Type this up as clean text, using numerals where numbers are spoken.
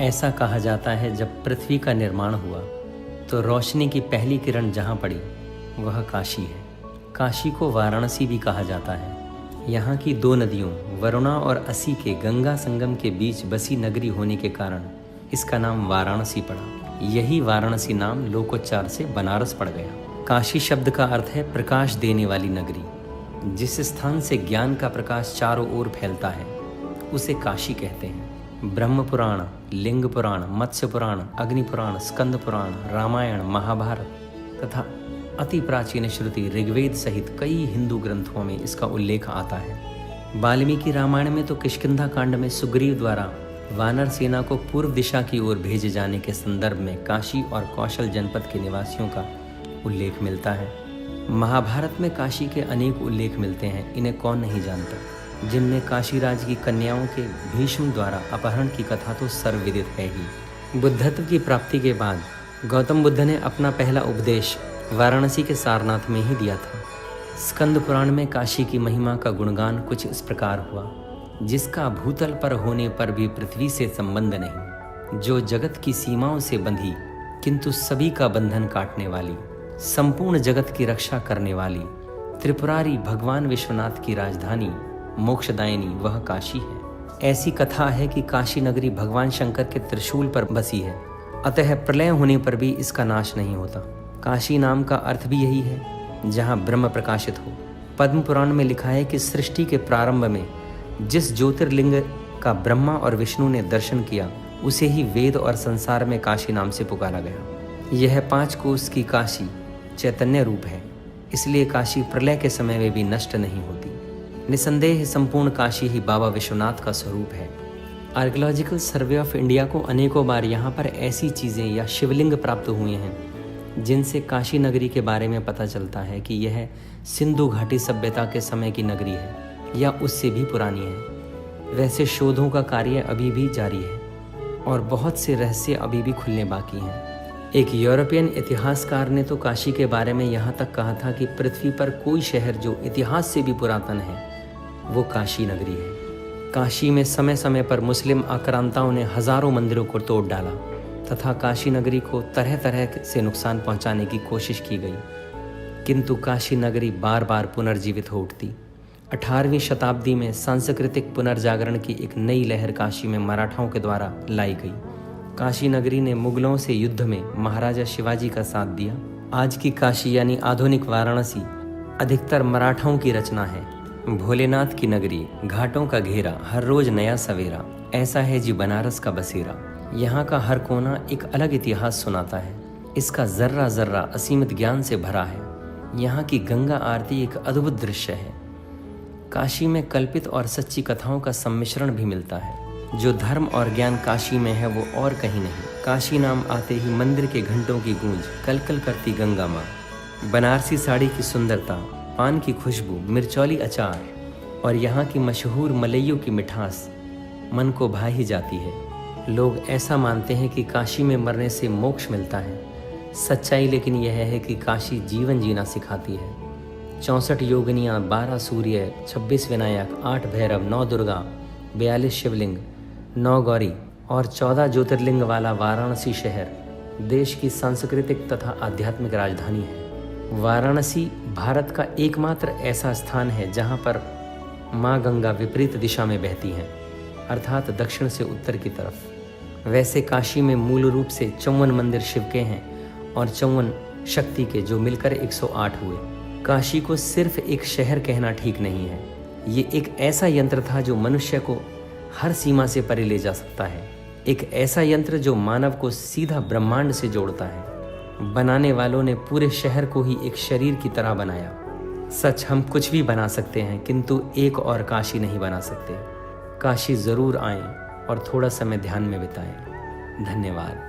ऐसा कहा जाता है जब पृथ्वी का निर्माण हुआ तो रोशनी की पहली किरण जहाँ पड़ी वह काशी है। काशी को वाराणसी भी कहा जाता है। यहाँ की दो नदियों वरुणा और असी के गंगा संगम के बीच बसी नगरी होने के कारण इसका नाम वाराणसी पड़ा। यही वाराणसी नाम लोकोच्चार से बनारस पड़ गया। काशी शब्द का अर्थ है प्रकाश देने वाली नगरी। जिस स्थान से ज्ञान का प्रकाश चारों ओर फैलता है उसे काशी कहते हैं। ब्रह्म पुराण, लिंग पुराण, मत्स्य पुराण, अग्नि पुराण, स्कंद पुराण, रामायण, महाभारत तथा अति प्राचीन श्रुति ऋग्वेद सहित कई हिंदू ग्रंथों में इसका उल्लेख आता है। वाल्मीकि रामायण में तो किष्किंधा कांड में सुग्रीव द्वारा वानर सेना को पूर्व दिशा की ओर भेजे जाने के संदर्भ में काशी और कौशल जनपद के निवासियों का उल्लेख मिलता है। महाभारत में काशी के अनेक उल्लेख मिलते हैं, इन्हें कौन नहीं जानता, जिनमें काशीराज की कन्याओं के भीष्म द्वारा अपहरण की कथा तो सर्वविदित है ही। बुद्धत्व की प्राप्ति के बाद गौतम बुद्ध ने अपना पहला उपदेश वाराणसी के सारनाथ में ही दिया था। स्कंद पुराण में काशी की महिमा का गुणगान कुछ इस प्रकार हुआ। जिसका भूतल पर होने पर भी पृथ्वी से संबंध नहीं, जो जगत की सीमाओं से बंधी किंतु सभी का बंधन काटने वाली, संपूर्ण जगत की रक्षा करने वाली, त्रिपुरारी भगवान विश्वनाथ की राजधानी मोक्षदायिनी वह काशी है। ऐसी कथा है कि काशी नगरी भगवान शंकर के त्रिशूल पर बसी है, अतः प्रलय होने पर भी इसका नाश नहीं होता। काशी नाम का अर्थ भी यही है जहाँ ब्रह्म प्रकाशित हो। पद्म पुराण में लिखा है कि सृष्टि के प्रारंभ में जिस ज्योतिर्लिंग का ब्रह्मा और विष्णु ने दर्शन किया उसे ही वेद और संसार में काशी नाम से पुकारा गया। यह 5 कोस की काशी चैतन्य रूप है, इसलिए काशी प्रलय के समय में भी नष्ट नहीं होती। निसंदेह संपूर्ण काशी ही बाबा विश्वनाथ का स्वरूप है। आर्कियोलॉजिकल सर्वे ऑफ इंडिया को अनेकों बार यहाँ पर ऐसी चीज़ें या शिवलिंग प्राप्त हुए हैं जिनसे काशी नगरी के बारे में पता चलता है कि यह सिंधु घाटी सभ्यता के समय की नगरी है या उससे भी पुरानी है। वैसे शोधों का कार्य अभी भी जारी है और बहुत से रहस्य अभी भी खुलने बाकी हैं। एक यूरोपियन इतिहासकार ने तो काशी के बारे में यहाँ तक कहा था कि पृथ्वी पर कोई शहर जो इतिहास से भी पुरातन है वो काशी नगरी है। काशी में समय समय पर मुस्लिम आक्रांताओं ने हजारों मंदिरों को तोड़ डाला तथा काशी नगरी को तरह तरह से नुकसान पहुंचाने की कोशिश की गई, किंतु काशी नगरी बार बार पुनर्जीवित हो उठती। 18वीं शताब्दी में सांस्कृतिक पुनर्जागरण की एक नई लहर काशी में मराठाओं के द्वारा लाई गई। काशी नगरी ने मुगलों से युद्ध में महाराजा शिवाजी का साथ दिया। आज की काशी यानी आधुनिक वाराणसी अधिकतर मराठाओं की रचना है। भोलेनाथ की नगरी, घाटों का घेरा, हर रोज नया सवेरा, ऐसा है जी बनारस का बसेरा। यहाँ का हर कोना एक अलग इतिहास सुनाता है। इसका जर्रा जर्रा असीमित ज्ञान से भरा है। यहाँ की गंगा आरती एक अद्भुत दृश्य है। काशी में कल्पित और सच्ची कथाओं का सम्मिश्रण भी मिलता है। जो धर्म और ज्ञान काशी में है वो और कहीं नहीं। काशी नाम आते ही मंदिर के घंटों की गूंज कलकल करती गंगा माँ, बनारसी साड़ी की सुंदरता, पान की खुशबू, मिर्चौली अचार और यहाँ की मशहूर मलइयों की मिठास मन को भा ही जाती है। लोग ऐसा मानते हैं कि काशी में मरने से मोक्ष मिलता है। सच्चाई लेकिन यह है कि काशी जीवन जीना सिखाती है। 64 योगिनियाँ, 12 सूर्य, 26 विनायक, 8 भैरव, 9 दुर्गा, 42 शिवलिंग, 9 गौरी और 14 ज्योतिर्लिंग वाला वाराणसी शहर देश की सांस्कृतिक तथा आध्यात्मिक राजधानी है। वाराणसी भारत का एकमात्र ऐसा स्थान है जहाँ पर माँ गंगा विपरीत दिशा में बहती हैं, अर्थात दक्षिण से उत्तर की तरफ। वैसे काशी में मूल रूप से 54 मंदिर शिव के हैं और 54 शक्ति के, जो मिलकर 108 हुए। काशी को सिर्फ एक शहर कहना ठीक नहीं है। ये एक ऐसा यंत्र था जो मनुष्य को हर सीमा से परे ले जा सकता है। एक ऐसा यंत्र जो मानव को सीधा ब्रह्मांड से जोड़ता है। बनाने वालों ने पूरे शहर को ही एक शरीर की तरह बनाया। सच, हम कुछ भी बना सकते हैं किंतु एक और काशी नहीं बना सकते। काशी ज़रूर आएं और थोड़ा समय ध्यान में बिताएं। धन्यवाद।